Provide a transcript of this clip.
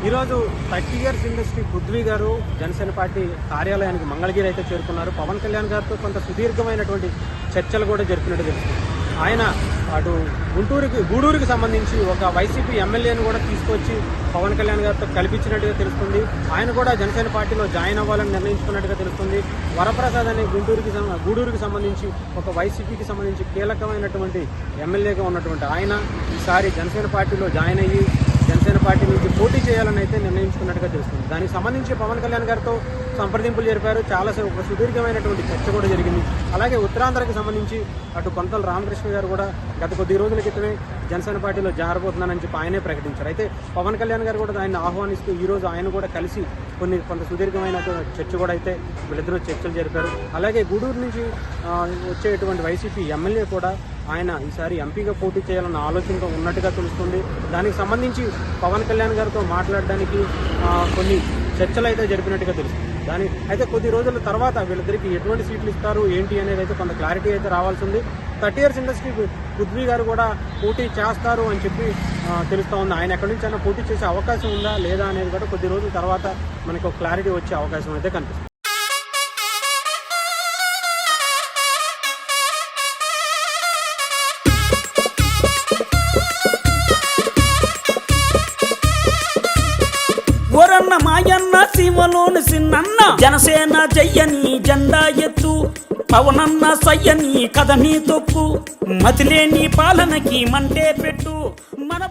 ఈరోజు 30 years industry Prithvi గారు Janasena party కార్యాలయానికి మంగళగిరి అయితే చేరుకున్నారు. పవన్ కళ్యాణ్ గారితో కొంత సుదీర్ఘమైనటువంటి చర్చలు కూడా జరిపినట్టు తెలుస్తుంది. ఆయన అటు గూడూరుకి సంబంధించి ఒక వైసీపీ ఎమ్మెల్యేను కూడా తీసుకొచ్చి పవన్ కళ్యాణ్ గారితో కల్పించినట్టుగా తెలుస్తుంది. ఆయన కూడా జనసేన పార్టీలో జాయిన్ అవ్వాలని నిర్ణయించుకున్నట్టుగా తెలుస్తుంది. వరప్రసాద్ అనే గూడూరుకి సంబంధించి ఒక వైసీపీకి సంబంధించి కీలకమైనటువంటి ఎమ్మెల్యేగా ఉన్నటువంటి ఆయన ఈసారి జనసేన పార్టీలో జాయిన్ అయ్యి జనసేన పార్టీ నుంచి పోటీ చేయాలని అయితే నిర్ణయించుకున్నట్టుగా తెలుస్తుంది. దానికి సంబంధించి పవన్ కళ్యాణ్ గారితో సంప్రదింపులు జరిపారు. చాలా ఒక సుదీర్ఘమైనటువంటి చర్చ కూడా జరిగింది. అలాగే ఉత్తరాంధ్రకి సంబంధించి అటు కొంతల రామకృష్ణ గారు కూడా గత కొద్ది రోజుల క్రితమే జనసేన పార్టీలో జారబోతున్నానని చెప్పి ఆయనే ప్రకటించారు. అయితే పవన్ కళ్యాణ్ గారు కూడా ఆయన ఆహ్వానిస్తూ ఈరోజు ఆయన కూడా కలిసి కొంత సుదీర్ఘమైన చర్చ కూడా అయితే వీళ్ళిద్దరూ చర్చలు జరిపారు. అలాగే గూడూరు నుంచి వచ్చేటువంటి వైసీపీ ఎమ్మెల్యే కూడా ఆయన ఈసారి ఎంపీగా పోటీ చేయాలన్న ఆలోచనతో ఉన్నట్టుగా తెలుస్తుంది. దానికి సంబంధించి పవన్ కళ్యాణ్ గారితో మాట్లాడడానికి కొన్ని చర్చలు అయితే జరిపినట్టుగా తెలుస్తుంది. అయితే కొద్ది రోజుల తర్వాత వీళ్ళిద్దరికి ఎటువంటి సీట్లు ఇస్తారు ఏంటి అనేది అయితే కొంత క్లారిటీ అయితే రావాల్సి ఉంది. 30 ఇయర్స్ ఇండస్ట్రీ పృథ్వీ గారు కూడా పోటీ చేస్తారు అని చెప్పి తెలుస్తూ ఉంది. ఆయన ఎక్కడి నుంచి అయినా పోటీ చేసే అవకాశం ఉందా లేదా అనేది కూడా కొద్ది రోజుల తర్వాత మనకు ఒక క్లారిటీ వచ్చే అవకాశం అయితే కనిపిస్తుంది. ఓరన్న మాయన్న సీమలోని సిన్నన్న జనసేన జయ్యని జెండా ఎత్తు పవనన్న సయ్యని కథని తొక్కు మతిలేని పాలనకి మంటే పెట్టు మన